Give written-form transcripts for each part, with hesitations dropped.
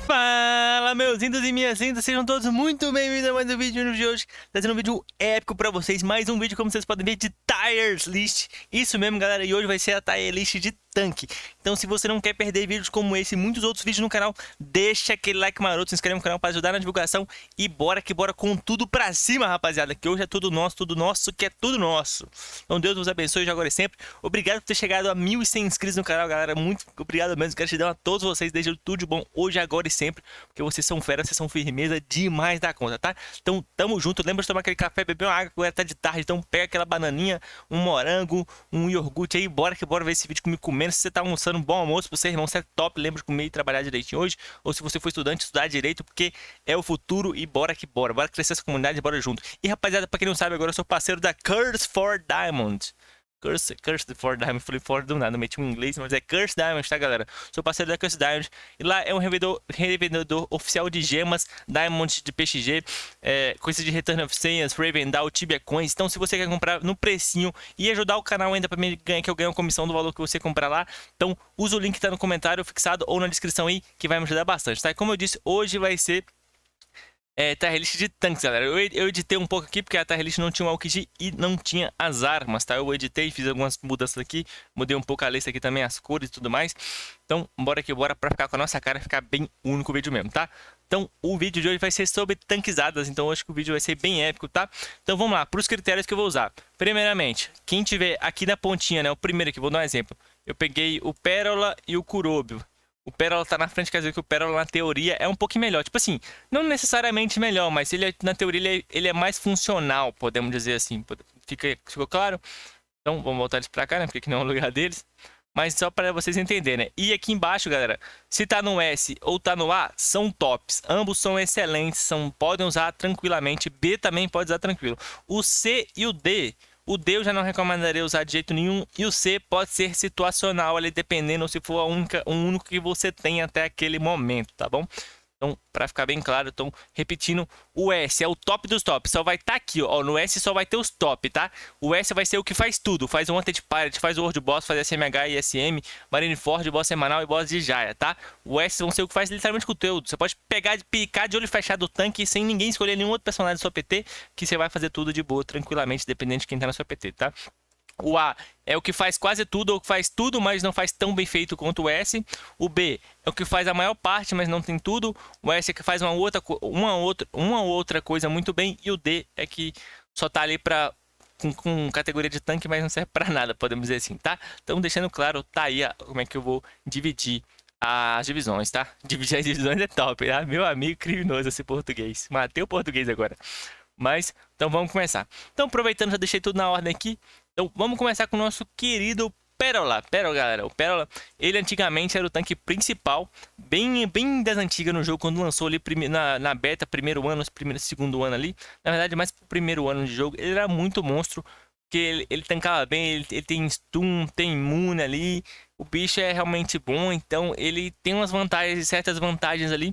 Fala, meus lindos e minhas lindas, sejam todos muito bem-vindos a mais um vídeo de hoje, trazendo um vídeo épico pra vocês, mais um vídeo, como vocês podem ver, de Tires List. Isso mesmo, galera, e hoje vai ser a Tire List de tanque. Então, se você não quer perder vídeos como esse e muitos outros vídeos no canal, deixa aquele like maroto, se inscreve no canal para ajudar na divulgação e bora que bora com tudo pra cima, rapaziada, que hoje é tudo nosso, que é tudo nosso. Então, Deus vos abençoe de agora e sempre. Obrigado por ter chegado a 1.100 inscritos no canal, galera, muito obrigado mesmo, gratidão a todos vocês, desejando tudo de bom hoje, agora e sempre, porque vocês são fera, vocês são firmeza demais da conta, tá? Então, tamo junto, lembra de tomar aquele café, beber uma água, agora tá de tarde, então pega aquela bananinha, um morango, um iogurte aí, bora que bora ver esse vídeo comigo comendo. Se você tá almoçando, bom almoço pra você, irmão, você é top, lembra de comer e trabalhar direitinho hoje, ou se você for estudante, estudar direito, porque é o futuro e bora que bora, bora crescer essa comunidade, bora junto. E rapaziada, pra quem não sabe, agora eu sou parceiro da Curse for Diamond. Curse for Diamond, falei fora do nada, meti um inglês, mas é Curse Diamond, tá, galera? Sou parceiro da Curse Diamond, e lá é um revendedor oficial de gemas, Diamond de PXG, coisa de Return of Senhas, Ravendal, Tibia Coins. Então, se você quer comprar no precinho e ajudar o canal ainda pra mim ganhar, que eu ganho a comissão do valor que você comprar lá, então usa o link que tá no comentário fixado ou na descrição aí, que vai me ajudar bastante, tá? E como eu disse, hoje vai ser Tire List de tanques, galera. Eu editei um pouco aqui porque a Tire List não tinha o AUKG e não tinha as armas, tá? Eu editei, fiz algumas mudanças aqui, mudei um pouco a lista aqui também, as cores e tudo mais. Então, bora que bora pra ficar com a nossa cara, ficar bem único o vídeo mesmo, tá? Então, o vídeo de hoje vai ser sobre tanquizadas, então acho que o vídeo vai ser bem épico, tá? Então, vamos lá, para os critérios que eu vou usar. Primeiramente, quem tiver aqui na pontinha, né? O primeiro aqui, vou dar um exemplo. Eu peguei o Pérola e o Kurobio. O Pérola tá na frente, quer dizer que o Pérola na teoria é um pouquinho melhor. Tipo assim, não necessariamente melhor, mas na teoria ele é mais funcional, podemos dizer assim. Ficou claro? Então, vamos voltar eles pra cá, né? Porque aqui não é o lugar deles. Mas só para vocês entenderem, né? E aqui embaixo, galera, se tá no S ou tá no A, são tops. Ambos são excelentes, podem usar tranquilamente. B também pode usar tranquilo. O C e o D... O D eu já não recomendaria usar de jeito nenhum. E o C pode ser situacional, ali, dependendo se for o único que você tem até aquele momento, tá bom? Então, para ficar bem claro, então, repetindo, o S é o top dos tops, só vai estar aqui, ó, no S só vai ter os top, tá? O S vai ser o que faz tudo, faz o Wanted Pirate, faz o World Boss, faz SMH e SM, Marineford, Boss semanal e Boss de Jaya, tá? O S vão ser o que faz literalmente conteúdo, você pode pegar, picar de olho fechado o tanque sem ninguém escolher nenhum outro personagem da sua PT, que você vai fazer tudo de boa, tranquilamente, dependendo de quem tá na sua PT, tá? O A é o que faz quase tudo, ou que faz tudo, mas não faz tão bem feito quanto o S. O B é o que faz a maior parte, mas não tem tudo. O S é que faz uma outra coisa muito bem. E o D é que só tá ali com categoria de tanque, mas não serve pra nada, podemos dizer assim, tá? Então, deixando claro, tá aí como é que eu vou dividir as divisões, tá? Dividir as divisões é top, tá? Meu amigo criminoso esse português. Matei o português agora. Mas, então vamos começar. Então, aproveitando, já deixei tudo na ordem aqui. Então, vamos começar com o nosso querido Pérola. Pérola, galera. O Pérola, ele antigamente era o tanque principal, bem das antigas no jogo, quando lançou ali na beta, primeiro ano, segundo ano ali. Na verdade, mais pro primeiro ano de jogo, ele era muito monstro, porque ele tancava bem, ele tem stun, tem imune ali. O bicho é realmente bom, então ele tem umas vantagens, certas vantagens ali.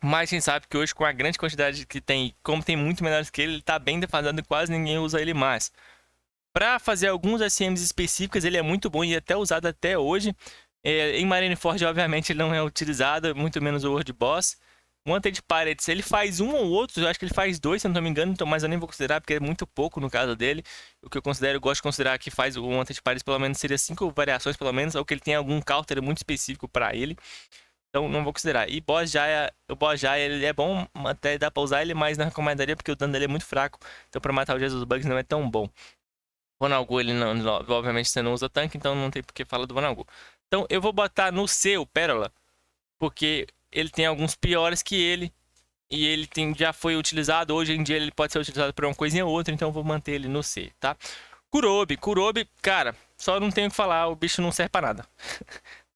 Mas a gente sabe que hoje, com a grande quantidade que tem, como tem muito menores que ele tá bem defasado e quase ninguém usa ele mais. Para fazer alguns SMs específicos, ele é muito bom e é até usado até hoje. Em Marineford, obviamente, ele não é utilizado, muito menos o World Boss. O Wanted Pirates, ele faz um ou outro, eu acho que ele faz dois, se eu não me engano, então, mas eu nem vou considerar, porque é muito pouco no caso dele. O que eu gosto de considerar que faz o Wanted Pirates, pelo menos, seria 5 variações, pelo menos, ou que ele tem algum counter muito específico para ele. Então não vou considerar. E o Boss Jaya, ele é bom, até dá pra usar ele, mas não recomendaria porque o dano dele é muito fraco. Então pra matar o Jesus Bugs não é tão bom. Ronalgo, ele não, obviamente você não usa tanque, então não tem por que falar do Ronalgo. Então eu vou botar no C o Pérola, porque ele tem alguns piores que ele. E ele já foi utilizado, hoje em dia ele pode ser utilizado por uma coisinha ou outra, então eu vou manter ele no C, tá? Kurobi, cara, só não tenho o que falar, o bicho não serve pra nada.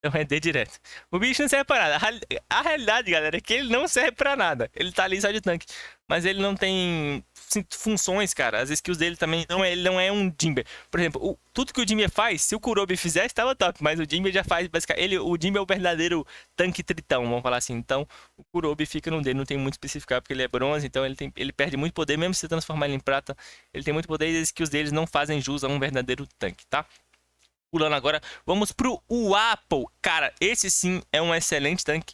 Então é D direto. O bicho não serve pra nada. A realidade, galera, é que ele não serve pra nada. Ele tá ali só de tanque. Mas ele não tem funções, cara. As skills dele também ele não é um Jimber. Por exemplo, tudo que o Jimber faz, se o Kurobi fizesse, tava top. Mas o Jimber já faz, basicamente. O Jimber é o verdadeiro tanque tritão, vamos falar assim. Então, o Kurobi fica no D. Não tem muito especificar, porque ele é bronze. Então, ele perde muito poder. Mesmo se você transformar ele em prata, ele tem muito poder. E as skills deles não fazem jus a um verdadeiro tanque, tá? Pulando agora, vamos pro Apple. Cara, esse sim é um excelente tanque.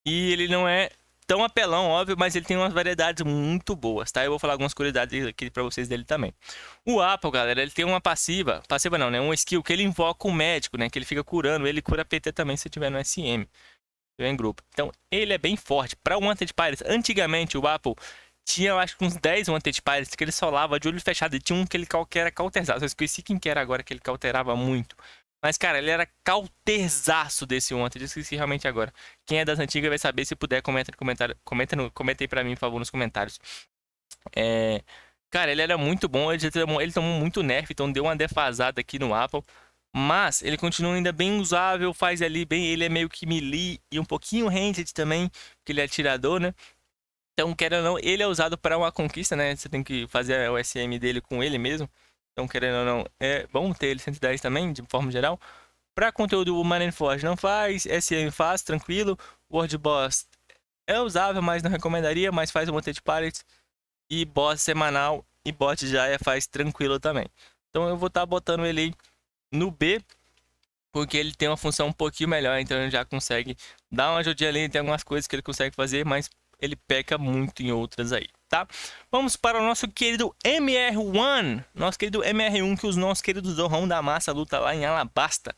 E ele não é tão apelão, óbvio, mas ele tem umas variedades muito boas, tá? Eu vou falar algumas curiosidades aqui pra vocês dele também. O Apple, galera, ele tem uma passiva não, né? Um skill que ele invoca o médico, né? Que ele fica curando, ele cura PT também se tiver no SM, em grupo. Então, ele é bem forte. Pra Wanted Pirates, antigamente o Apple tinha, eu acho que uns 10 Wanted Pirates que ele solava de olho fechado. E tinha um que ele era cauterzado. Eu esqueci quem que era agora, que ele cauterava muito. Mas, cara, ele era cauterzaço desse Wanted. Eu esqueci realmente agora. Quem é das antigas vai saber. Se puder, comenta aí pra mim, por favor, nos comentários. Cara, ele era muito bom. Ele tomou muito nerf, então deu uma defasada aqui no Apple. Mas ele continua ainda bem usável, faz ali bem. Ele é meio que melee e um pouquinho ranged também, porque ele é atirador, né? Então, querendo ou não, ele é usado para uma conquista, né? Você tem que fazer o SM dele com ele mesmo. Então, querendo ou não, é bom ter ele 110 também, de forma geral. Para conteúdo, o Marineford não faz, SM faz, tranquilo. World Boss é usável, mas não recomendaria, mas faz o Wanted Pirates. E Boss semanal e Bot Jaya faz tranquilo também. Então, eu vou estar botando ele aí no B, porque ele tem uma função um pouquinho melhor, então ele já consegue dar uma ajudinha ali, tem algumas coisas que ele consegue fazer, mas ele peca muito em outras aí, tá? Vamos para o nosso querido MR1, nosso querido MR1, que os nossos queridos Zorrão da Massa luta lá em Alabasta.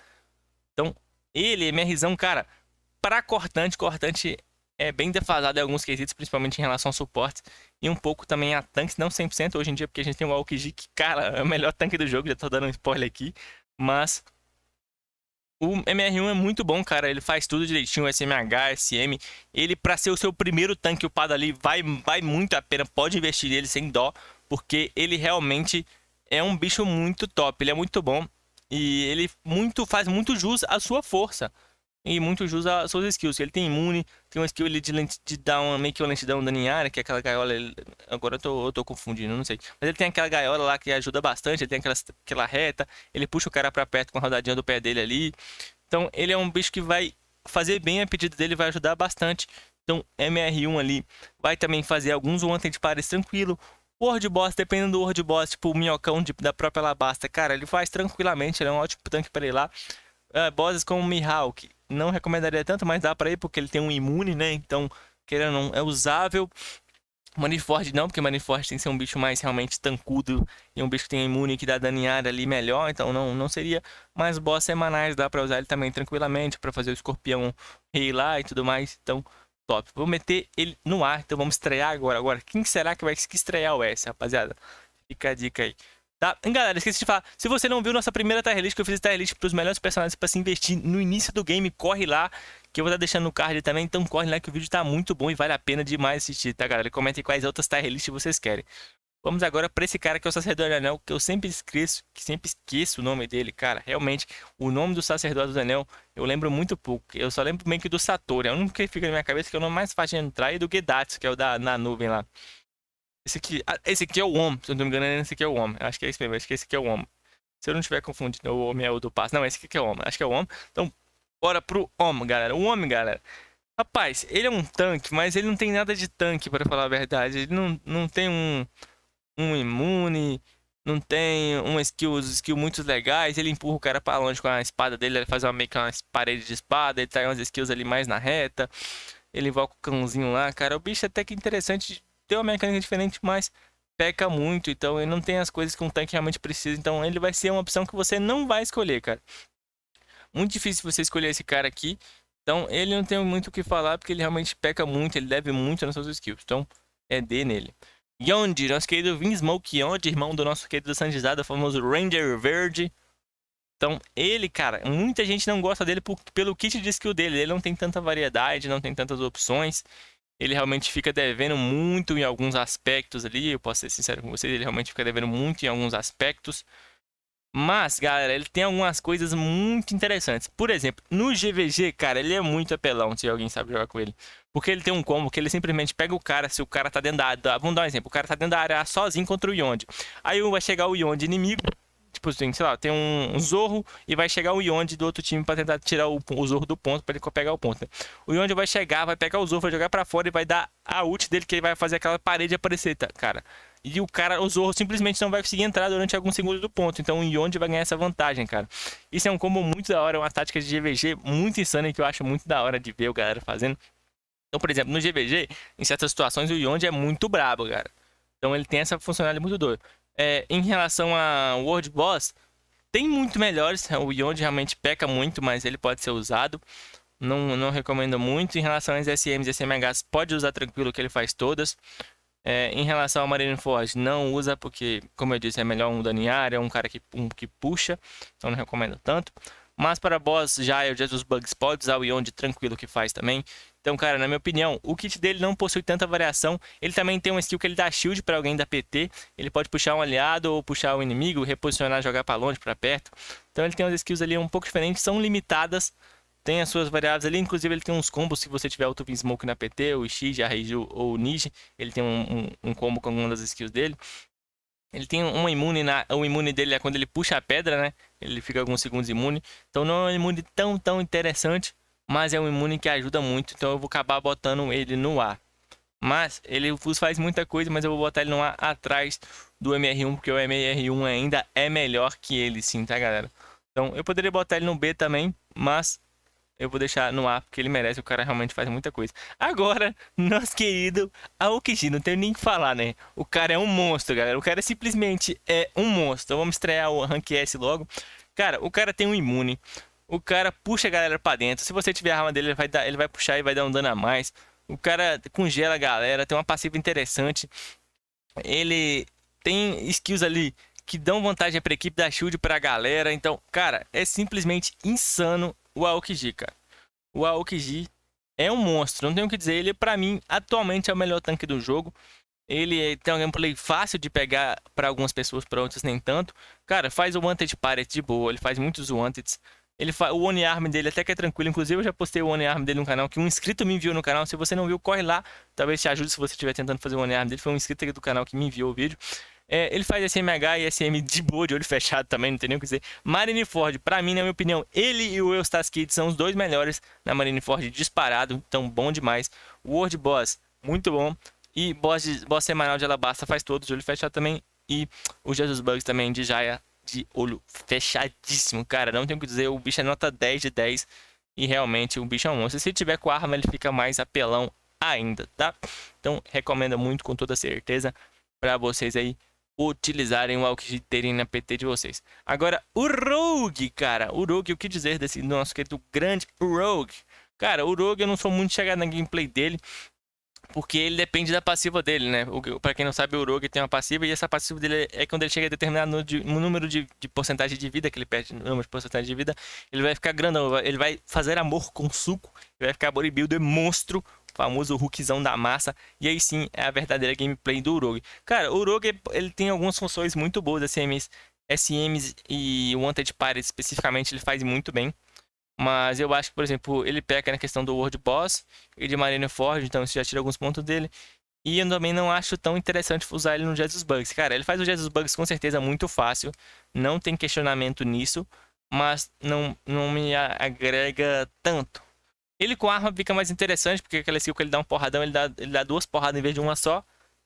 Então, ele, MRzão, cara, para cortante é bem defasado em alguns quesitos, principalmente em relação a suportes, e um pouco também a tanques, não 100% hoje em dia, porque a gente tem o Aokiji, que, cara, é o melhor tanque do jogo, já tô dando um spoiler aqui, mas o MR1 é muito bom, cara. Ele faz tudo direitinho, SMH, SM. Ele, pra ser o seu primeiro tanque upado ali, vai muito a pena. Pode investir nele sem dó, porque ele realmente é um bicho muito top. Ele é muito bom e ele faz muito jus à sua força e muito jus às suas skills. Ele tem imune, tem uma skill ali de dar meio que uma lentidão dano em área, que é aquela gaiola. Agora eu tô confundindo, não sei. Mas ele tem aquela gaiola lá que ajuda bastante. Ele tem aquela reta. Ele puxa o cara pra perto com a rodadinha do pé dele ali. Então ele é um bicho que vai fazer bem a pedida dele, vai ajudar bastante. Então MR1 ali vai também fazer alguns Wanted Pares tranquilo. World Boss, dependendo do World Boss, tipo o minhocão da própria Alabasta, cara, ele faz tranquilamente. Ele é um ótimo tanque para ir lá. Bosses como o Mihawk, não recomendaria tanto, mas dá pra ir porque ele tem um imune, né? Então, querendo ou não, é usável. Marineford não, porque Marineford tem que ser um bicho mais realmente tancudo e um bicho que tem imune que dá dano em área ali melhor, então não seria. Mas boss semanais dá pra usar ele também tranquilamente pra fazer o escorpião rei lá e tudo mais, então top. Vou meter ele no ar, então vamos estrear agora. Agora, quem será que vai estrear o S, rapaziada? Fica a dica aí. Tá? Galera, esqueci de falar. Se você não viu nossa primeira tier list, que eu fiz tier list para os melhores personagens para se investir no início do game, corre lá, que eu vou estar deixando no card também. Então corre lá que o vídeo tá muito bom e vale a pena demais assistir, tá, galera? Comentem quais outras tier list vocês querem. Vamos agora para esse cara que é o Sacerdote do Anel, que eu sempre esqueço o nome dele, cara. Realmente, o nome do Sacerdote do Anel eu lembro muito pouco. Eu só lembro meio que do Satori. É o único que fica na minha cabeça, que é o nome mais fácil de entrar, e do Gedatsu, que é o na nuvem lá. Esse aqui é o Om, se eu não me engano, esse aqui é o Om. Acho que é esse mesmo, acho que esse aqui é o Om. Se eu não estiver confundindo, o Om é o do passo. Não, esse aqui é o Om, acho que é o Om. Então, bora pro Om, galera. O Om, galera. Rapaz, ele é um tanque, mas ele não tem nada de tanque, para falar a verdade. Ele não tem um imune, não tem skill muito legais. Ele empurra o cara pra longe com a espada dele, ele faz meio que uma parede de espada, ele tem umas skills ali mais na reta. Ele invoca o cãozinho lá, cara. O bicho é até que interessante, tem uma mecânica diferente, mas peca muito. Então ele não tem as coisas que um tanque realmente precisa. Então ele vai ser uma opção que você não vai escolher, cara. Muito difícil você escolher esse cara aqui. Então ele não tem muito o que falar, porque ele realmente peca muito, ele deve muito nas suas skills. Então é D nele. Yonde, nosso querido Vinsmoke Yonde, irmão do nosso querido Sanjizada, famoso Ranger Verde. Então, ele, cara, muita gente não gosta dele pelo kit de skill dele. Ele não tem tanta variedade, não tem tantas opções. Ele realmente fica devendo muito em alguns aspectos ali. Eu posso ser sincero com vocês, ele realmente fica devendo muito em alguns aspectos. Mas, galera, ele tem algumas coisas muito interessantes. Por exemplo, no GVG, cara, ele é muito apelão, se alguém sabe jogar com ele. Porque ele tem um combo que ele simplesmente pega o cara, se o cara tá dentro da área. Vamos dar um exemplo, o cara tá dentro da área sozinho contra o Yonde. Aí vai chegar o Yonde inimigo. Tipo assim, sei lá, tem um Zorro e vai chegar o Yonde do outro time pra tentar tirar o Zorro do ponto, pra ele pegar o ponto, né? O Yonde vai chegar, vai pegar o Zorro, vai jogar pra fora e vai dar a ult dele, que ele vai fazer aquela parede aparecer, tá, cara? E o Zorro simplesmente não vai conseguir entrar durante alguns segundos do ponto. Então o Yonde vai ganhar essa vantagem, cara. Isso é um combo muito da hora, uma tática de GVG muito insana que eu acho muito da hora de ver o galera fazendo. Então, por exemplo, no GVG, em certas situações, o Yonde é muito brabo, cara. Então ele tem essa funcionalidade muito doida. Em relação a World Boss, tem muito melhores. O Yonde realmente peca muito, mas ele pode ser usado. Não recomendo muito. Em relação às SMs e SMHs, pode usar tranquilo que ele faz todas. Em relação ao Marineford, não usa porque, como eu disse, é melhor um dano em área, um cara que puxa. Então não recomendo tanto. Mas para boss, já o Jesus Bugs pode usar o Yonde tranquilo que faz também. Então, cara, na minha opinião, o kit dele não possui tanta variação. Ele também tem uma skill que ele dá shield para alguém da PT. Ele pode puxar um aliado ou puxar um inimigo, reposicionar, jogar para longe, para perto. Então ele tem umas skills ali um pouco diferentes, são limitadas. Tem as suas variáveis ali, inclusive ele tem uns combos se você tiver o Tubin Smoke na PT, o Ishiji, a Reiju ou o Niji. Ele tem um combo com alguma das skills dele. Ele tem uma imune, o imune dele é quando ele puxa a pedra, né? Ele fica alguns segundos imune. Então não é um imune tão interessante, mas é um imune que ajuda muito. Então eu vou acabar botando ele no A. Mas ele faz muita coisa, mas eu vou botar ele no A atrás do MR1, porque o MR1 ainda é melhor que ele sim, tá, galera? Então eu poderia botar ele no B também, mas eu vou deixar no A, porque ele merece, o cara realmente faz muita coisa. Agora, nosso querido Aokiji, não tenho nem o que falar, né? O cara é um monstro, galera. O cara simplesmente é um monstro. Então vamos estrear o Rank S logo. Cara, o cara tem um imune. O cara puxa a galera pra dentro. Se você tiver a arma dele, ele vai puxar e vai dar um dano a mais. O cara congela a galera, tem uma passiva interessante. Ele tem skills ali que dão vantagem pra equipe, da shield pra galera. Então, cara, é simplesmente insano o Aokiji, cara. O Aokiji é um monstro, não tenho o que dizer. Ele, pra mim, atualmente é o melhor tanque do jogo. Ele tem um gameplay fácil de pegar pra algumas pessoas, pra outras nem tanto. Cara, faz o Wanted Pirate de boa, ele faz muitos Wanteds. O One Arm dele até que é tranquilo. Inclusive eu já postei o One Arm dele no canal, que um inscrito me enviou no canal. Se você não viu, corre lá. Talvez te ajude se você estiver tentando fazer o One Arm dele. Foi um inscrito aqui do canal que me enviou o vídeo. Ele faz SMH e SM de boa, de olho fechado também, não tem nem o que dizer. Marineford, pra mim, na minha opinião, ele e o Eustas Kid são os dois melhores na Marineford, disparado. Então, bom demais. World Boss, muito bom. E boss semanal de Alabasta faz todos, de olho fechado também. E o Jesus Bugs também, de Jaya, de olho fechadíssimo, cara. Não tenho o que dizer, o bicho é nota 10 de 10. E realmente o bicho é um monstro. Se tiver com arma, ele fica mais apelão ainda, tá? Então, recomendo muito com toda certeza pra vocês aí utilizarem o Aokiji, terem na PT de vocês. Agora, o Rogue, cara. O Rogue, o que dizer desse nosso querido grande Rogue? Cara, o Rogue eu não sou muito chegado na gameplay dele, porque ele depende da passiva dele, né? Pra quem não sabe, o Rogue tem uma passiva, e essa passiva dele é quando ele chega a determinado número de porcentagem de vida, que ele perde número de porcentagem de vida, ele vai ficar grandão, ele vai fazer amor com suco, ele vai ficar bodybuilder monstro, famoso Hulkzão da massa. E aí sim é a verdadeira gameplay do Rogue. Cara, o Rogue ele tem algumas funções muito boas, SMs e o Wanted Pirate especificamente ele faz muito bem. Mas eu acho que, por exemplo, ele peca na questão do World Boss e de Marineford, então isso já tira alguns pontos dele. E eu também não acho tão interessante usar ele no Jesus Bugs. Cara, ele faz o Jesus Bugs com certeza muito fácil, não tem questionamento nisso, mas não me agrega tanto. Ele com arma fica mais interessante, porque aquela skill que ele dá um porradão, ele dá duas porradas em vez de uma só.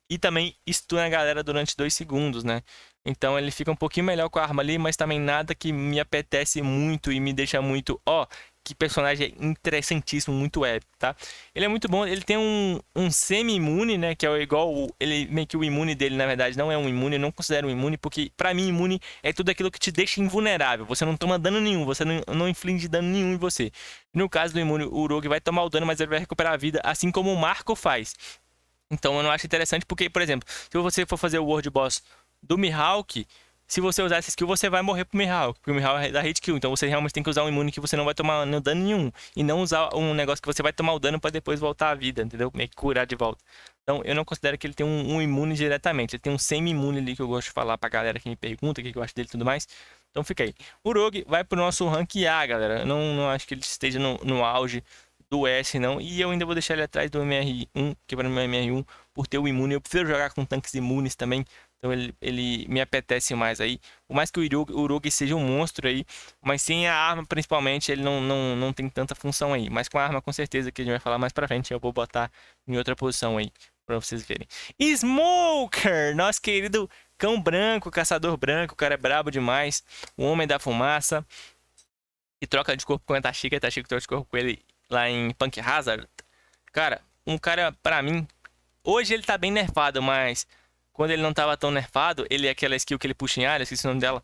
E também stun a galera durante 2 segundos, né? Então ele fica um pouquinho melhor com a arma ali, mas também nada que me apetece muito e me deixa muito... que personagem interessantíssimo, muito épico, tá? Ele é muito bom, ele tem um semi-imune, né? Que é igual, ele meio que o imune dele, na verdade, não é um imune, eu não considero um imune, porque pra mim imune é tudo aquilo que te deixa invulnerável. Você não toma dano nenhum, você não inflige dano nenhum em você. No caso do imune, o Rogue vai tomar o dano, mas ele vai recuperar a vida, assim como o Marco faz. Então eu não acho interessante, porque, por exemplo, se você for fazer o World Boss do Mihawk, se você usar essa skill, você vai morrer pro Mihawk, porque o Mihawk é da hit kill. Então você realmente tem que usar um imune que você não vai tomar dano nenhum. E não usar um negócio que você vai tomar o dano pra depois voltar à vida, entendeu? Meio que curar de volta. Então eu não considero que ele tem um imune diretamente. Ele tem um semi-imune ali que eu gosto de falar pra galera que me pergunta o que eu acho dele e tudo mais. Então fica aí. O Rogue vai pro nosso rank A, galera. Eu não acho que ele esteja no auge do S, não. E eu ainda vou deixar ele atrás do MR1, que para mim é MR1, por ter o imune. Eu prefiro jogar com tanques imunes também. Então ele me apetece mais aí. Por mais que o Rogue seja um monstro aí, mas sem a arma principalmente, ele não tem tanta função aí. Mas com a arma, com certeza, que a gente vai falar mais pra frente, eu vou botar em outra posição aí, pra vocês verem. Smoker, nosso querido cão branco, caçador branco, o cara é brabo demais. O homem da fumaça, que troca de corpo com a Tashika troca de corpo com ele lá em Punk Hazard. Cara, um cara, pra mim, hoje ele tá bem nerfado, mas quando ele não tava tão nerfado, ele é aquela skill que ele puxa em área, esqueci o nome dela.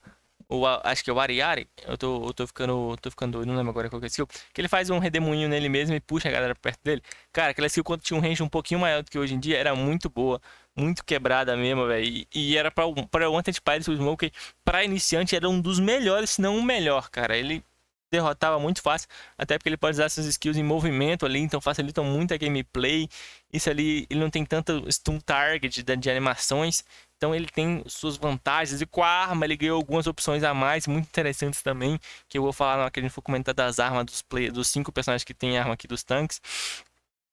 Acho que é o Ariari. Eu tô ficando doido, não lembro agora qual que é a skill. Que ele faz um redemoinho nele mesmo e puxa a galera perto dele. Cara, aquela skill quando tinha um range um pouquinho maior do que hoje em dia, era muito boa. Muito quebrada mesmo, velho. E era pra o Wanted Pirates, o Smoker, pra iniciante, era um dos melhores, se não o melhor, cara. Ele derrotava muito fácil, até porque ele pode usar suas skills em movimento ali, então facilitam muito a gameplay. Isso ali, ele não tem tanto stun target de animações, então ele tem suas vantagens. E com a arma ele ganhou algumas opções a mais, muito interessantes também, que eu vou falar na hora que a gente for comentar das armas dos 5 personagens que tem arma aqui dos tanques.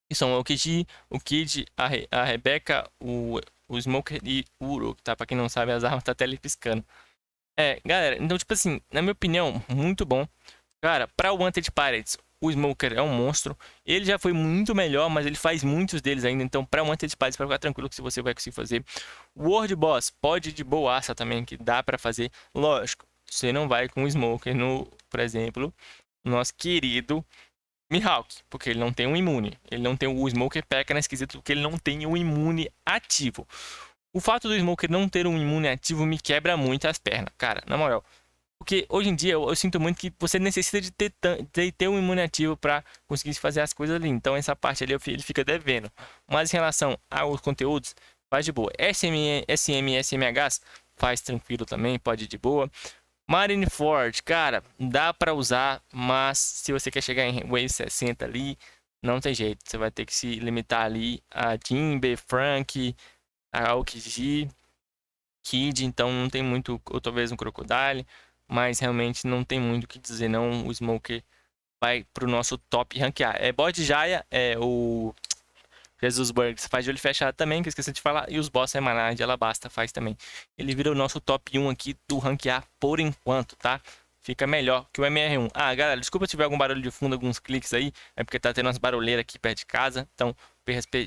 Que são o Okiji, o Kid, a Rebecca, o Smoker e o Uruk, tá? Pra quem não sabe, as armas tá até ali piscando. Galera, então tipo assim, na minha opinião, muito bom. Cara, pra Wanted Pirates, o Smoker é um monstro. Ele já foi muito melhor, mas ele faz muitos deles ainda. Então, pra Wanted Pirates, pra ficar tranquilo que você vai conseguir fazer. World Boss, pode ir de boaça também, que dá pra fazer. Lógico, você não vai com o Smoker no, por exemplo, nosso querido Mihawk, porque ele não tem um imune. Ele não tem o Smoker peca na esquisito porque ele não tem o imune ativo. O fato do Smoker não ter um imune ativo me quebra muito as pernas, cara, na moral. Porque hoje em dia eu sinto muito que você necessita de ter um imune ativo pra conseguir fazer as coisas ali. Então essa parte ali ele fica devendo. Mas em relação aos conteúdos, faz de boa. SM e SMHs faz tranquilo também, pode ir de boa. Marineford, cara, dá pra usar, mas se você quer chegar em Wave 60 ali, não tem jeito. Você vai ter que se limitar ali a Jinbe, Frank, a Aokiji, Kid, então não tem muito, ou talvez um Crocodile, mas realmente não tem muito o que dizer não. O Smoker vai pro nosso top rank A. Bode Jaya, o Jesus Burgs faz de olho fechado também, que eu esqueci de falar, e os boss Emanar de Alabasta faz também. Ele vira o nosso top 1 aqui do rank A por enquanto, tá? Fica melhor que o MR1. Ah, galera, desculpa se tiver algum barulho de fundo, alguns cliques aí, é porque tá tendo umas barulheiras aqui perto de casa, então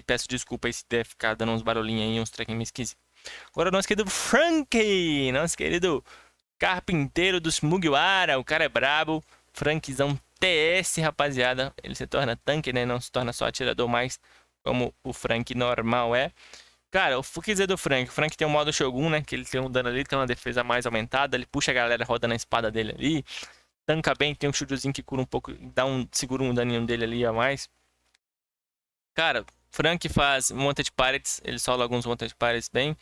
peço desculpa aí se deve ficar dando uns barulhinhos aí, uns trequinhos meio esquisitos. Agora o nosso querido Frank, nosso querido carpinteiro dos Mugiwara, o cara é brabo, Frankzão TS, rapaziada, ele se torna tanque, né, não se torna só atirador mais, como o Frank normal é. Cara, o que dizer do Frank? O Frank tem o modo Shogun, né, que ele tem um dano ali, tem uma defesa mais aumentada, ele puxa a galera rodando a espada dele ali, tanca bem, tem um shieldzinho que cura um pouco, segura um daninho dele ali a mais. Cara, Frank faz Wanted Pirates, ele sola alguns Wanted Pirates bem,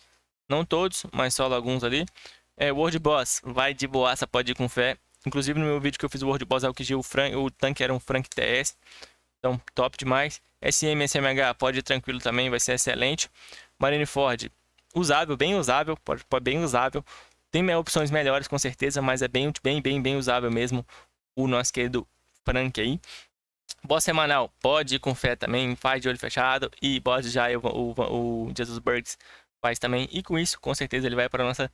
não todos, mas solo alguns ali. World Boss, vai de boaça, pode ir com fé. Inclusive no meu vídeo que eu fiz o World Boss Aokiji, o tanque era um Frank TS. Então, top demais. SM, SMH, pode ir tranquilo também, vai ser excelente. Marineford, usável, bem usável, pode bem usável. Tem opções melhores com certeza, mas é bem usável mesmo o nosso querido Frank aí. Boss semanal, pode ir com fé também, faz de olho fechado. E boss já o Jesus Burgs faz também. E com isso, com certeza, ele vai para a nossa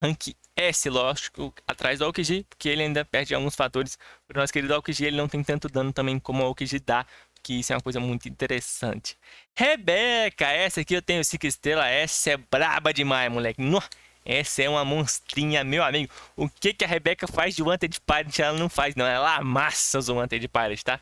rank S, lógico, atrás do Aokiji, porque ele ainda perde alguns fatores. O nosso querido Aokiji, ele não tem tanto dano também como o Aokiji dá, que isso é uma coisa muito interessante. Rebecca, essa aqui eu tenho 5 estrelas, essa é braba demais, moleque. Essa é uma monstrinha, meu amigo. O que a Rebecca faz de Wanted Pirate, ela não faz, não. Ela amassa os Wanted Pirate, tá?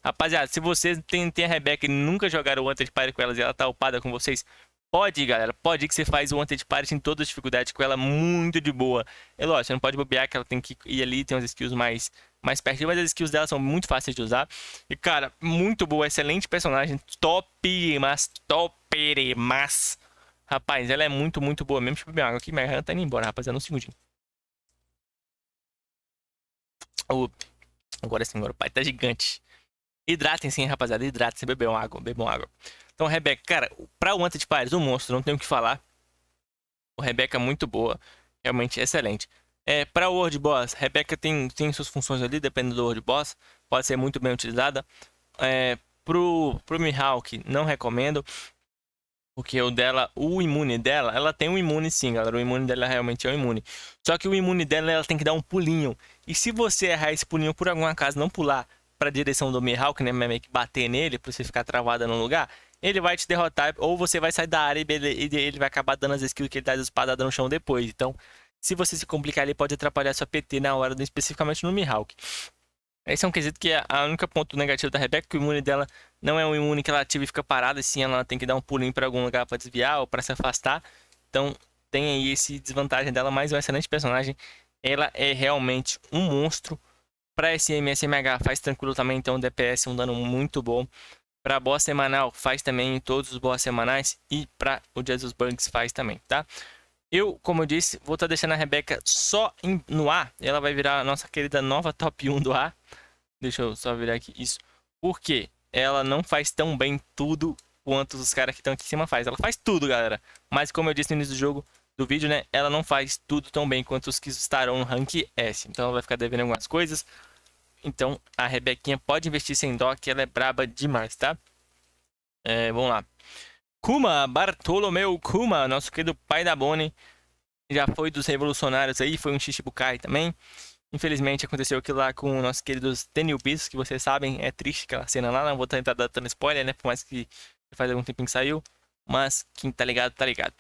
Rapaziada, se vocês tem a Rebecca e nunca jogaram o Wanted Pirate com elas e ela tá upada com vocês, pode ir, galera. Pode ir que você faz o Wanted Pirate em todas as dificuldades com ela muito de boa. É lógico, você não pode bobear que ela tem que ir ali, tem umas skills mais pertinho, mas as skills dela são muito fáceis de usar. E, cara, muito boa, excelente personagem. Top, mas... Rapaz, ela é muito boa mesmo. Deixa eu beber água aqui, mas ela tá indo embora, rapaziada, um segundinho. Agora sim, agora o pai tá gigante. Hidratem-se, rapaziada, hidratem-se, bebam água. Então, Rebecca, cara, pra o Wanted Pirates, um monstro, não tenho o que falar. O Rebecca é muito boa, realmente excelente. Pra o World Boss, Rebecca tem suas funções ali, dependendo do World Boss, pode ser muito bem utilizada. Pro Mihawk, não recomendo, porque o imune dela, ela tem um imune sim, galera, o imune dela realmente é um imune. Só que o imune dela, ela tem que dar um pulinho, e se você errar esse pulinho por algum acaso, não pular pra direção do Mihawk, né, meio que bater nele, pra você ficar travada no lugar, ele vai te derrotar, ou você vai sair da área e ele vai acabar dando as skills que ele dá as espadadas no chão depois. Então, se você se complicar, ele pode atrapalhar sua PT na hora, especificamente no Mihawk. Esse é um quesito que é a única ponto negativo da Rebeca, que o imune dela não é um imune que ela ativa e fica parada, e sim ela tem que dar um pulinho pra algum lugar pra desviar ou pra se afastar. Então tem aí esse desvantagem dela, mas é um excelente personagem. Ela é realmente um monstro. Pra SM e SMH faz tranquilo também, então DPS é um dano muito bom. Pra boss semanal faz também em todos os boss semanais. E pra o Dia dos Bugs faz também, tá? Eu, como eu disse, vou estar deixando a Rebeca só no A. Ela vai virar a nossa querida nova top 1 do A. Deixa eu só virar aqui isso. Porque ela não faz tão bem tudo quanto os caras que estão aqui em cima faz. Ela faz tudo, galera. Mas como eu disse no início do jogo, do vídeo, né? Ela não faz tudo tão bem quanto os que estarão no rank S. Então ela vai ficar devendo algumas coisas. Então a Rebequinha pode investir sem dó, que ela é braba demais, tá? Vamos lá. Kuma, Bartolomeu Kuma, nosso querido pai da Bonnie. Já foi dos revolucionários aí, foi um Shichibukai também. Infelizmente aconteceu aquilo lá com o nosso querido Tenil Beast, que vocês sabem, é triste aquela cena lá. Não vou tentar dando spoiler, né? Por mais que faz algum tempinho que saiu. Mas quem tá ligado, tá ligado.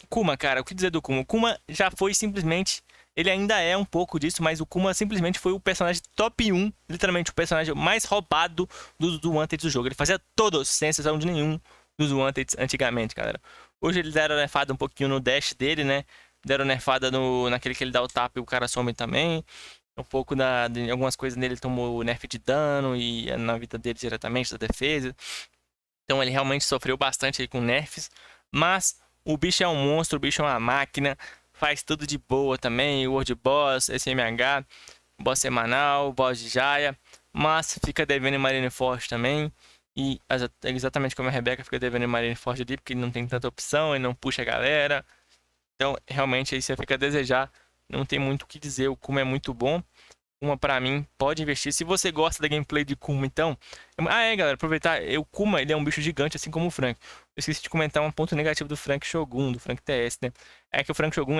Kuma, cara, o que dizer do Kuma? O Kuma já foi simplesmente... Ele ainda é um pouco disso, mas o Kuma simplesmente foi o personagem top 1, literalmente o personagem mais roubado do Wanted do jogo. Ele fazia todos, sem exceção de nenhum dos Wanted antigamente, galera. Hoje eles deram nerfada um pouquinho no dash dele, né? Deram nerfada naquele que ele dá o tap e o cara some também. Um pouco de algumas coisas nele, ele tomou nerf de dano e na vida dele diretamente, da defesa. Então ele realmente sofreu bastante aí com nerfs. Mas o bicho é um monstro, o bicho é uma máquina. Faz tudo de boa também, World Boss, SMH, Boss semanal, Boss de Jaya. Mas fica devendo em Marineford também. E exatamente como a Rebeca fica devendo em Marineford ali, porque ele não tem tanta opção, ele não puxa a galera. Então realmente aí você fica a desejar. Não tem muito o que dizer, o Kuma é muito bom. Kuma pra mim, pode investir. Se você gosta da gameplay de Kuma, então... galera, aproveitar. O Kuma, ele é um bicho gigante, assim como o Frank. Eu esqueci de comentar um ponto negativo do Frank Shogun, do Frank TS, né? É que o Frank Shogun,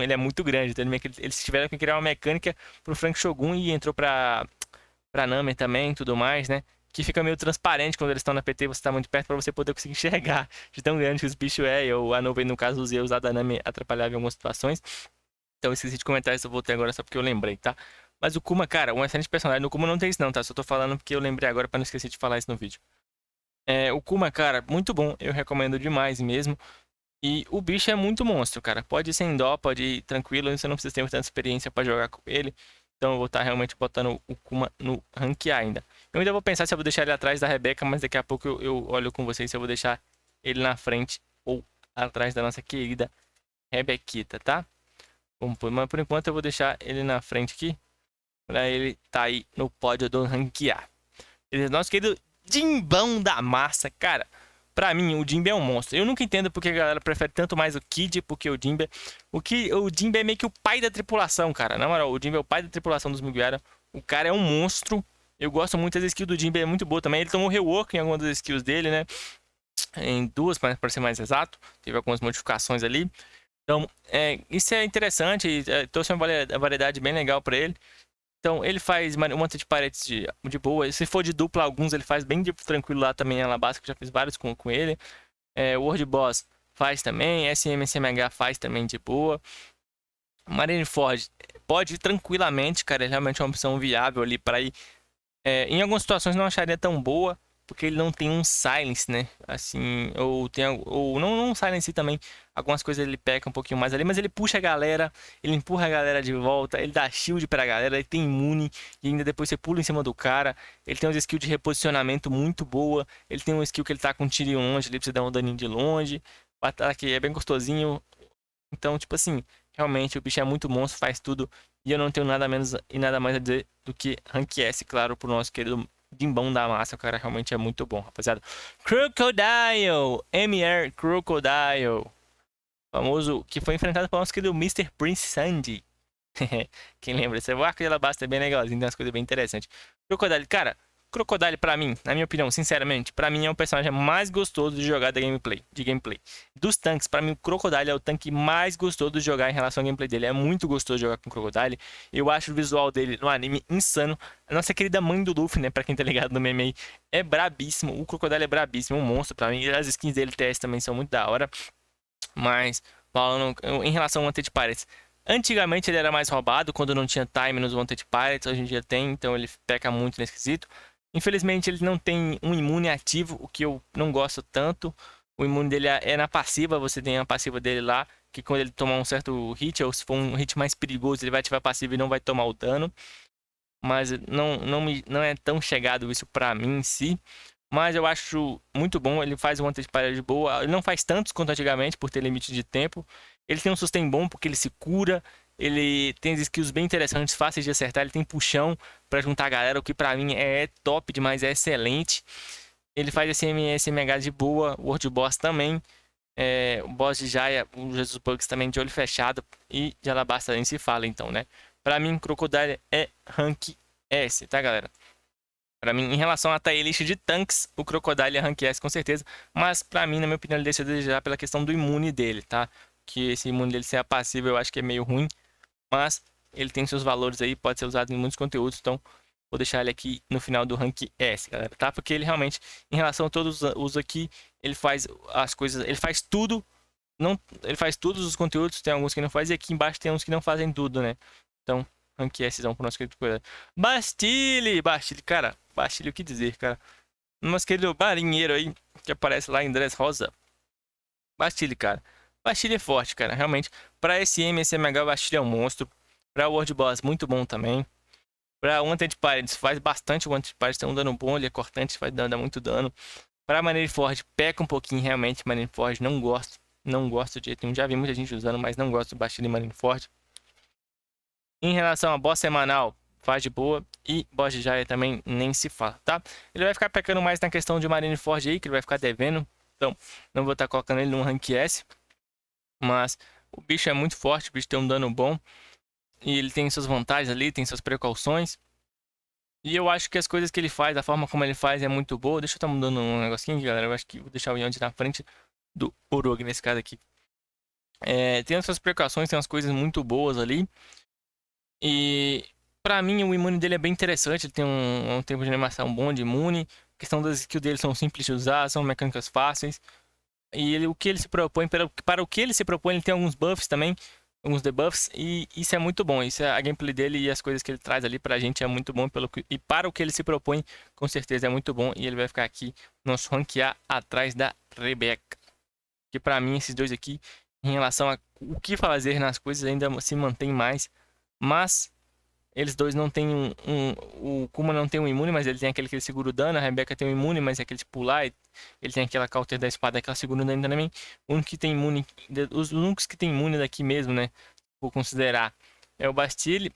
ele é muito grande. Então eles tiveram que criar uma mecânica pro Frank Shogun e entrou pra Namer também e tudo mais, né? Que fica meio transparente quando eles estão na PT, você tá muito perto pra você poder conseguir enxergar de tão grande que os bichos é. A Nova, no caso, usei usar da Nami atrapalhava em algumas situações. Então eu esqueci de comentar isso, eu voltei agora só porque eu lembrei, tá? Mas o Kuma, cara, um excelente personagem. No Kuma não tem isso não, tá? Só tô falando porque eu lembrei agora pra não esquecer de falar isso no vídeo. O Kuma, cara, muito bom. Eu recomendo demais mesmo. E o bicho é muito monstro, cara. Pode ir sem dó, pode ir tranquilo. Você não precisa ter tanta experiência pra jogar com ele. Então eu vou estar realmente botando o Kuma no rank ainda. Eu ainda vou pensar se eu vou deixar ele atrás da Rebeca, mas daqui a pouco eu olho com vocês se eu vou deixar ele na frente ou atrás da nossa querida Rebequita, tá? Mas por enquanto eu vou deixar ele na frente aqui. Pra ele tá aí no pódio do ranquear. Nosso querido Jimbão da massa, cara. Pra mim, o Jinbe é um monstro. Eu nunca entendo porque a galera prefere tanto mais o Kid porque o Jinbe. O Jinbe é meio que o pai da tripulação, cara. Na moral, o Jinbe é o pai da tripulação dos Mugiwara. O cara é um monstro. Eu gosto muito das skills do Jinbe, é muito boa também. Ele tomou rework em algumas das skills dele, né? Em duas, para ser mais exato. Teve algumas modificações ali. Então, isso é interessante. Trouxe uma variedade bem legal pra ele. Então, ele faz um monte de paredes de boa. Se for de dupla, alguns ele faz bem tranquilo lá também. Ela básica, já fiz vários com ele. World Boss faz também. SMCMH faz também de boa. Marineford pode ir tranquilamente, cara. É realmente uma opção viável ali para ir. Em algumas situações não acharia tão boa, porque ele não tem um silence, né? Assim, ou não um silence também. Algumas coisas ele peca um pouquinho mais ali, mas ele puxa a galera, ele empurra a galera de volta, ele dá shield pra galera, ele tem imune, e ainda depois você pula em cima do cara. Ele tem uma skill de reposicionamento muito boa, ele tem uma skill que ele tá com um tiro longe, ele precisa dar um daninho de longe, o ataque é bem gostosinho. Então, tipo assim, realmente o bicho é muito monstro, faz tudo, e eu não tenho nada menos e nada mais a dizer do que Rank S, claro, pro nosso querido Jimbão da massa. O cara realmente é muito bom, rapaziada. Crocodile, MR Crocodile, famoso, que foi enfrentado pelo nosso querido Mr. Prince Sandy. Quem lembra? Esse arco de Alabasta é bem legalzinho, tem umas coisas bem interessantes. Crocodile, cara, Crocodile pra mim, na minha opinião, sinceramente, pra mim é o personagem mais gostoso de jogar de gameplay. Dos tanques, pra mim o Crocodile é o tanque mais gostoso de jogar em relação ao gameplay dele. É muito gostoso de jogar com o Crocodile. Eu acho o visual dele no anime insano. A nossa querida mãe do Luffy, né, pra quem tá ligado no meme aí, é brabíssimo. O Crocodile é brabíssimo, um monstro pra mim. E as skins dele TS também são muito da hora. Mas, falando em relação ao Wanted Pirates, Antigamente ele era mais roubado quando não tinha time nos Wanted Pirates, hoje em dia tem, então ele peca muito nesse quesito. Infelizmente ele não tem um imune ativo, o que eu não gosto tanto. O imune dele é na passiva, você tem a passiva dele lá, que quando ele tomar um certo hit, ou se for um hit mais perigoso, ele vai ativar a passiva e não vai tomar o dano. Mas não é tão chegado isso pra mim em si. Mas eu acho muito bom, ele faz um Wanted Pirate de boa. Ele não faz tantos quanto antigamente, por ter limite de tempo. Ele tem um sustain bom, porque ele se cura. Ele tem skills bem interessantes, fáceis de acertar. Ele tem puxão pra juntar a galera, o que pra mim é top demais, é excelente. Ele faz SMH de boa, o World Boss também. O boss de Jaya, o Jesus Bugs também de olho fechado. E de Alabasta nem se fala então, né? Pra mim, Crocodile é rank S, tá, galera? Pra mim, em relação à tier list de tanques, o Crocodile é rank S com certeza. Mas pra mim, na minha opinião, ele deixa a desejar pela questão do imune dele, tá? Que esse imune dele ser passivo eu acho que é meio ruim. Mas ele tem seus valores aí, pode ser usado em muitos conteúdos. Então, vou deixar ele aqui no final do rank S, galera, tá? Porque ele realmente, em relação a todos os aqui, ele faz as coisas, ele faz tudo. Não, ele faz todos os conteúdos, tem alguns que não faz, e aqui embaixo tem uns que não fazem tudo, né? Então, rank Szão pro nosso querido coisa. Bastille, cara. Bastille, o que dizer, cara? Nosso querido marinheiro aí, que aparece lá em Dress Rosa. Bastille, cara. Bastille é forte, cara. Realmente, pra SM, SMH, o Bastille é um monstro. Pra World Boss, muito bom também. Pra Wanted Pirates, faz bastante Wanted Pirates, tem um dano bom, ele é cortante, faz dá muito dano. Pra Marineford, peca um pouquinho, realmente. Marineford, não gosto. Não gosto de jeito nenhum. Já vi muita gente usando, mas não gosto do Bastille e Marineford. Em relação a boss semanal, faz de boa. E boss de Jaya também nem se fala, tá? Ele vai ficar pecando mais na questão de Marineford aí, que ele vai ficar devendo. Então, não vou estar colocando ele no rank S. Mas o bicho é muito forte, o bicho tem um dano bom. E ele tem suas vantagens ali, tem suas precauções. E eu acho que as coisas que ele faz, a forma como ele faz é muito boa. Deixa eu estar mudando um negocinho aqui, galera. Eu acho que vou deixar o Yonde na frente do Orog nesse caso aqui. Tem as suas precauções, tem umas coisas muito boas ali. E pra mim o imune dele é bem interessante, ele tem um tempo de animação bom de imune. A questão das skills dele são simples de usar, são mecânicas fáceis. E o que ele se propõe, para o que ele se propõe, ele tem alguns buffs também, alguns debuffs, e isso é muito bom. Isso é a gameplay dele e as coisas que ele traz ali pra gente é muito bom, e para o que ele se propõe, com certeza é muito bom. E ele vai ficar aqui no nosso rank A atrás da Rebecca. Que pra mim esses dois aqui, em relação a o que fazer nas coisas, ainda se mantém mais. Mas eles dois não tem o Kuma não tem um imune, mas ele tem aquele que ele segura o dano. A Rebecca tem um imune, mas é aquele de pular. Ele tem aquela counter da espada que ela segura o dano também. O único que tem imune, os únicos que tem imune daqui mesmo, né? Vou considerar é o Bastille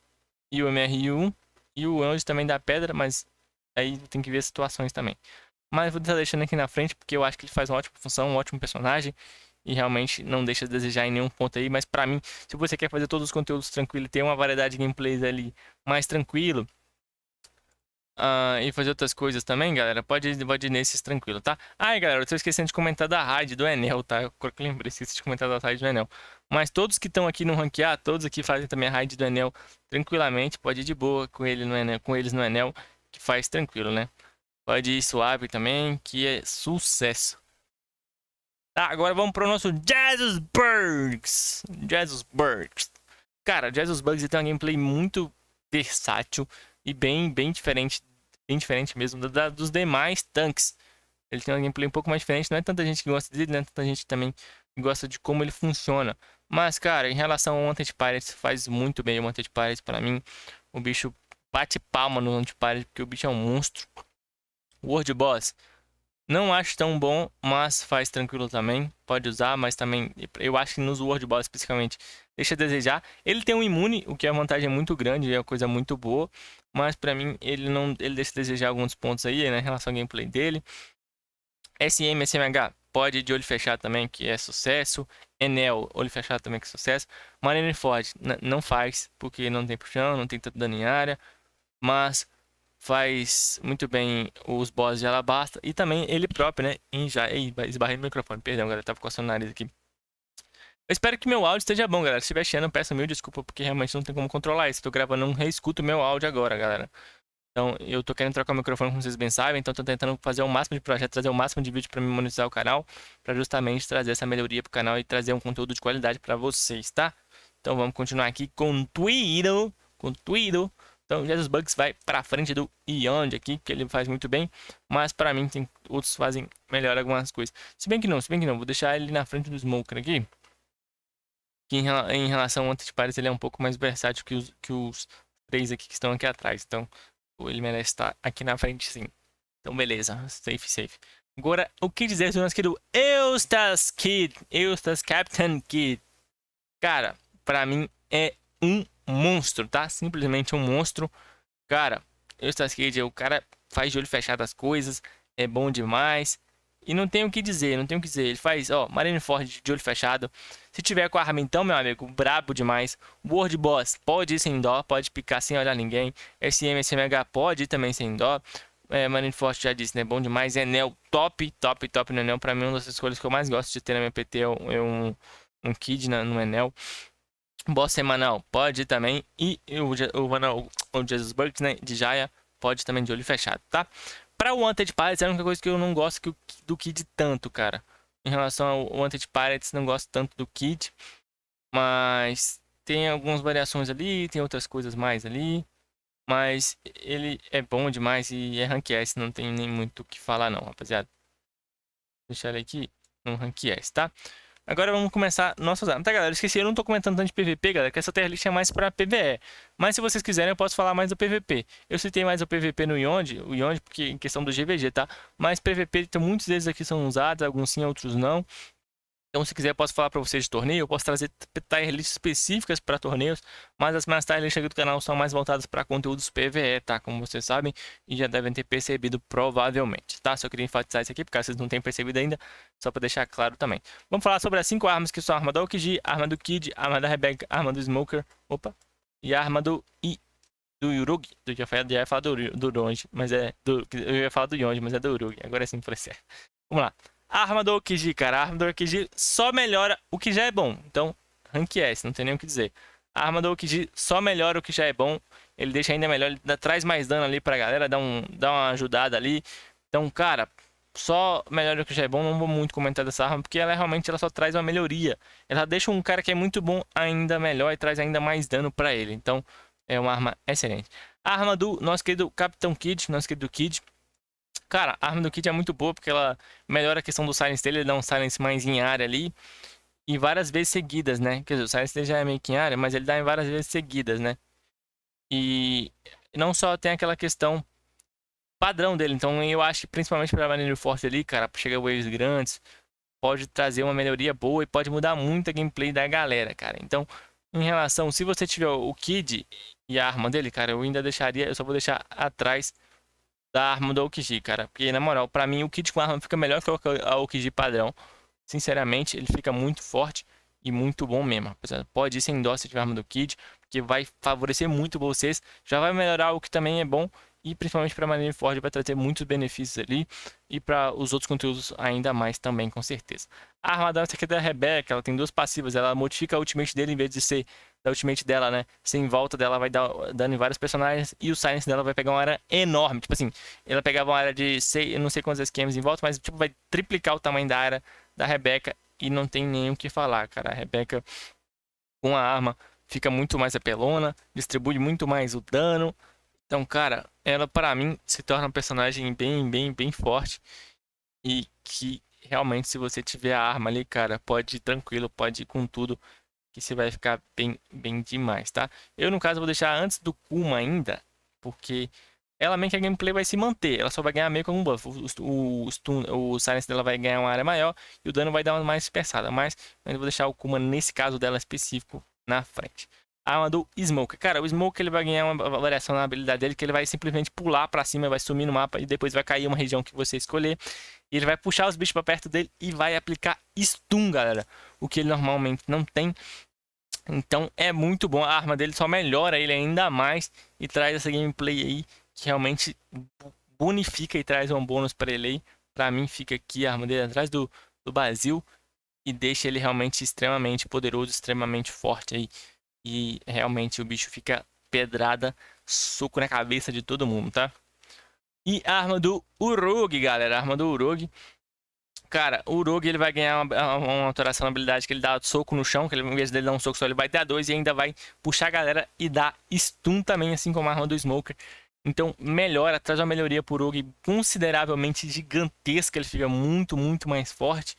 e o MR1 e o Anjo também da pedra, mas aí tem que ver as situações também. Mas vou estar deixando aqui na frente porque eu acho que ele faz uma ótima função, um ótimo personagem. E realmente não deixa a desejar em nenhum ponto aí. Mas pra mim, se você quer fazer todos os conteúdos tranquilo e ter uma variedade de gameplays ali mais tranquilo, e fazer outras coisas também, galera, pode ir nesses tranquilo, tá? Ai, galera, eu tô esquecendo de comentar da raid do Enel, tá? Eu lembrei, esqueci de comentar da raid do Enel. Mas todos que estão aqui no ranquear, todos aqui fazem também a raid do Enel tranquilamente. Pode ir de boa com ele no Enel, com eles no Enel, que faz tranquilo, né? Pode ir suave também, que é sucesso. Tá, agora vamos pro nosso Jesus Bugs. Jesus Bugs. Cara, Jesus Bugs tem uma gameplay muito versátil e bem diferente mesmo dos demais tanques. Ele tem uma gameplay um pouco mais diferente, não é tanta gente que gosta dele, não é tanta gente também que gosta de como ele funciona. Mas, cara, em relação ao Wanted Pirates, faz muito bem o Wanted Pirates pra mim. O bicho bate palma no Wanted Pirates, porque o bicho é um monstro. World Boss. Não acho tão bom, mas faz tranquilo também. Pode usar, mas também eu acho que nos World Boss especificamente deixa a desejar. Ele tem um imune, o que é uma vantagem muito grande, é uma coisa muito boa. Mas pra mim ele deixa a desejar alguns pontos aí, né, em relação ao gameplay dele. SM, SMH pode ir de olho fechado também, que é sucesso. Enel, olho fechado também, que é sucesso. Marineford não faz, porque não tem puxão, não tem tanto dano em área. Mas faz muito bem os bosses de Alabasta e também ele próprio, né? Esbarrei no microfone, perdão, galera, tava coçando o nariz aqui. Eu espero que meu áudio esteja bom, galera. Se estiver chiando, peço mil desculpa, porque realmente não tem como controlar isso. Tô gravando, não reescuto meu áudio agora, galera. Então, eu tô querendo trocar o microfone, como vocês bem sabem, então tô tentando fazer o máximo de projeto, trazer o máximo de vídeo pra me monetizar o canal, pra justamente trazer essa melhoria pro canal e trazer um conteúdo de qualidade pra vocês, tá? Então vamos continuar aqui com Tweedle. Então Jesus Bugs vai pra frente do Yonde aqui, que ele faz muito bem. Mas pra mim tem outros que fazem melhor algumas coisas. Se bem que não. Vou deixar ele na frente do Smoker aqui. Que em relação ao Anti-Pares ele é um pouco mais versátil que os 3 aqui que estão aqui atrás. Então ele merece estar aqui na frente sim. Então beleza, safe. Agora, o que dizer do nosso querido Eustace Captain Kidd? Cara, pra mim é um monstro, tá? Simplesmente um monstro. Cara, Eustace Kidd, o cara faz de olho fechado as coisas, é bom demais. E não tem o que dizer, Ele faz, ó, Marineford de olho fechado. Se tiver com a arma então, meu amigo, brabo demais. World Boss pode ir sem dó, pode picar sem olhar ninguém. SM, SMH pode ir também sem dó. Marineford já disse, né? Bom demais. Enel, top no Enel. Pra mim, uma das escolhas que eu mais gosto de ter na minha PT é um Kid no Enel. Boss semanal pode ir também. E o Jesus Burks, né? De Jaya pode também de olho fechado, tá? Pra o Wanted Pirates é a única coisa que eu não gosto do Kid tanto, cara. Em relação ao Wanted Pirates, não gosto tanto do Kid. Mas tem algumas variações ali, tem outras coisas mais ali. Mas ele é bom demais e é Rank S, não tem nem muito o que falar não, rapaziada. Deixa ele aqui no Rank S, tá? Agora vamos começar nossas armas. Tá, galera? Esqueci, eu não tô comentando tanto de PVP, galera, que essa tier list é mais pra PVE. Mas se vocês quiserem, eu posso falar mais do PVP. Eu citei mais o PVP no Yonde, porque em questão do GVG, tá? Mas PVP, então, muitos deles aqui são usados, alguns sim, outros não. Então, se quiser, eu posso falar para vocês de torneio. Eu posso trazer tier lists específicas para torneios. Mas as minhas tier lists aqui do canal são mais voltadas para conteúdos PVE, tá? Como vocês sabem e já devem ter percebido provavelmente, tá? Só queria enfatizar isso aqui, porque vocês não têm percebido ainda. Só para deixar claro também. Vamos falar sobre as 5 armas que são a arma da OKG, a arma do Kid, a arma da Rebecca, a arma do Smoker. Opa! E a arma do Urugi. Eu ia falar do Yonde, mas é... Eu ia falar do Yonde, mas é do Urugi. Agora sim, falei certo. Vamos lá. A arma do OKG, cara. A arma do OKG só melhora o que já é bom. Então, Rank S, não tem nem o que dizer. A arma do OKG só melhora o que já é bom. Ele deixa ainda melhor, ele traz mais dano ali pra galera, dá uma ajudada ali. Então, cara, só melhora o que já é bom. Não vou muito comentar dessa arma, porque ela realmente só traz uma melhoria. Ela deixa um cara que é muito bom ainda melhor e traz ainda mais dano pra ele. Então, é uma arma excelente. A arma do nosso querido Capitão Kidd, nosso querido Kid. Cara, a arma do Kid é muito boa porque ela melhora a questão do silence dele, ele dá um silence mais em área ali. E várias vezes seguidas, né? Quer dizer, o silence dele já é meio que em área, mas ele dá em várias vezes seguidas, né? E não só tem aquela questão padrão dele. Então eu acho que principalmente para Marineford ali, cara, pra chegar waves grandes, pode trazer uma melhoria boa e pode mudar muito a gameplay da galera, cara. Então, em relação, se você tiver o Kid e a arma dele, cara, eu ainda deixaria, eu só vou deixar atrás da arma do OKG, cara. Porque, na moral, pra mim o kit com arma fica melhor que a OKG padrão. Sinceramente, ele fica muito forte e muito bom mesmo. Pode ir sem dó se tiver arma do Kid, porque vai favorecer muito vocês. Já vai melhorar o que também é bom. E principalmente para Marineford vai trazer muitos benefícios ali. E para os outros conteúdos ainda mais também, com certeza. A arma dela aqui é da Rebecca, ela tem 2 passivas. Ela modifica a ultimate dele em vez de ser da ultimate dela, né? Ser em volta dela vai dar dano em vários personagens. E o silence dela vai pegar uma área enorme. Tipo assim, ela pegava uma área de eu não sei quantas esquemas em volta, mas tipo, vai triplicar o tamanho da área da Rebecca. E não tem nem o que falar, cara. A Rebecca com a arma fica muito mais apelona, distribui muito mais o dano. Então, cara, ela para mim se torna um personagem bem forte. E que realmente, se você tiver a arma ali, cara, pode ir tranquilo, pode ir com tudo. Que você vai ficar bem demais, tá? Eu, no caso, vou deixar antes do Kuma ainda. Porque ela meio que a gameplay vai se manter. Ela só vai ganhar meio com um buff. O silence dela vai ganhar uma área maior. E o dano vai dar uma mais dispersada. Mas eu vou deixar o Kuma, nesse caso dela específico, na frente. A arma do Smoker. Cara, o Smoker ele vai ganhar uma variação na habilidade dele, que ele vai simplesmente pular pra cima, vai sumir no mapa e depois vai cair uma região que você escolher. E ele vai puxar os bichos pra perto dele e vai aplicar stun, galera. O que ele normalmente não tem. Então é muito bom. A arma dele só melhora ele ainda mais e traz essa gameplay aí que realmente bonifica e traz um bônus pra ele aí. Pra mim fica aqui a arma dele atrás do Basil e deixa ele realmente extremamente poderoso, extremamente forte aí. E realmente o bicho fica pedrada, soco na cabeça de todo mundo, tá? E a arma do Urugi, galera. A arma do Urugi. Cara, o Rogue ele vai ganhar uma alteração na habilidade que ele dá soco no chão, que ele, em vez dele dar um soco só, ele vai dar dois e ainda vai puxar a galera e dar stun também, assim como a arma do Smoker. Então melhora, traz uma melhoria pro Rogue consideravelmente gigantesca, ele fica muito mais forte.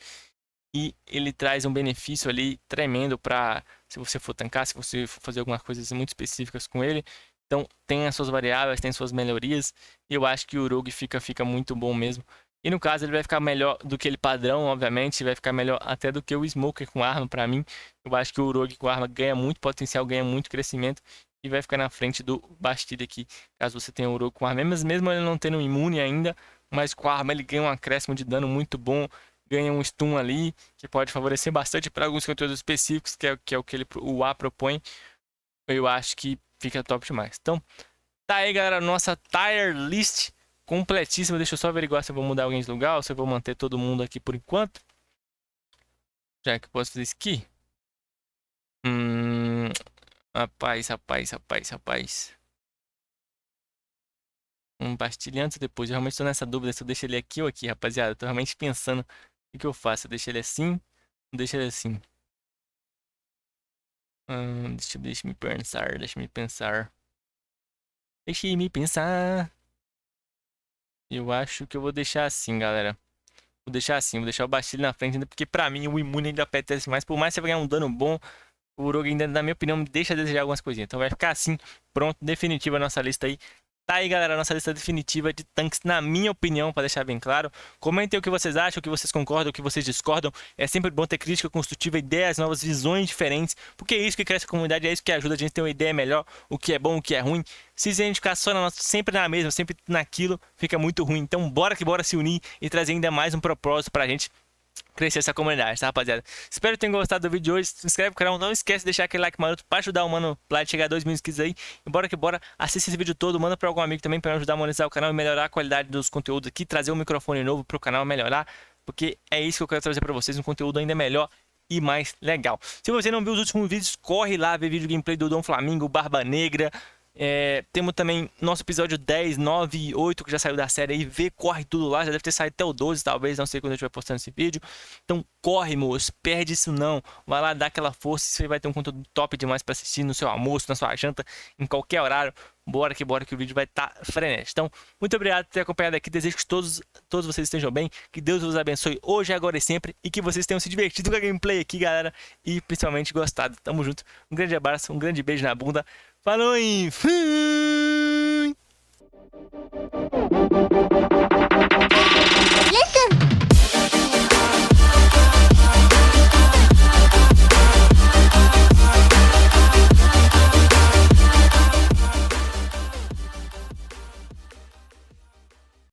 E ele traz um benefício ali tremendo pra se você for tancar, se você for fazer algumas coisas muito específicas com ele. Então tem as suas variáveis, tem suas melhorias. E eu acho que o Rogue fica muito bom mesmo. E no caso ele vai ficar melhor do que ele padrão, obviamente. Vai ficar melhor até do que o Smoker com arma pra mim. Eu acho que o Rogue com arma ganha muito potencial, ganha muito crescimento. E vai ficar na frente do Bastille aqui, caso você tenha o Rogue com arma. Mesmo ele não tendo imune ainda, mas com a arma ele ganha um acréscimo de dano muito bom. Ganha um stun ali, que pode favorecer bastante para alguns conteúdos específicos, que é o que o A propõe. Eu acho que fica top demais. Então, tá aí, galera, nossa tier list completíssima. Deixa eu só averiguar se eu vou mudar alguém de lugar ou se eu vou manter todo mundo aqui por enquanto. Já que eu posso fazer isso aqui. Rapaz. Bastille antes ou depois? Eu realmente tô nessa dúvida se eu deixo ele aqui ou aqui, rapaziada. Eu tô realmente pensando o que eu faço. Eu deixo ele assim ou deixo ele assim? Deixa-me pensar. Deixe-me pensar. Eu acho que eu vou deixar assim, galera. Vou deixar assim, vou deixar o Bastille na frente ainda, porque pra mim o imune ainda apetece mais. Por mais que você vai ganhar um dano bom, o Rogue ainda, na minha opinião, deixa a desejar algumas coisinhas. Então vai ficar assim, pronto, definitiva a nossa lista aí. Tá aí, galera, a nossa lista definitiva de tanques, na minha opinião, pra deixar bem claro. Comentem o que vocês acham, o que vocês concordam, o que vocês discordam. É sempre bom ter crítica construtiva, ideias novas, visões diferentes, porque é isso que cresce a comunidade, é isso que ajuda a gente a ter uma ideia melhor, o que é bom, o que é ruim. Se a gente ficar só sempre na mesma, sempre naquilo, fica muito ruim. Então bora que bora se unir e trazer ainda mais um propósito pra gente crescer essa comunidade, tá, rapaziada? Espero que tenham gostado do vídeo de hoje. Se inscreve no canal, não esquece de deixar aquele like maroto pra ajudar o mano lá de chegar a 2 mil inscritos aí. E bora que bora, assista esse vídeo todo, manda pra algum amigo também pra ajudar a monetizar o canal e melhorar a qualidade dos conteúdos aqui, trazer um microfone novo pro canal melhorar, porque é isso que eu quero trazer pra vocês, um conteúdo ainda melhor e mais legal. Se você não viu os últimos vídeos, corre lá ver vídeo gameplay do Dom Flamingo, Barba Negra. Temos também nosso episódio 10, 9 e 8 que já saiu da série aí. Corre tudo lá, já deve ter saído até o 12 talvez, não sei quando eu estiver postando esse vídeo. Então corre, moço, perde isso não. Vai lá dar aquela força, você vai ter um conteúdo top demais pra assistir no seu almoço, na sua janta, em qualquer horário. Bora que o vídeo vai estar frenético. Então, muito obrigado por ter acompanhado aqui. Desejo que todos vocês estejam bem. Que Deus os abençoe hoje, agora e sempre. E que vocês tenham se divertido com a gameplay aqui, galera. E principalmente gostado. Tamo junto. Um grande abraço, um grande beijo na bunda. Falou e fui!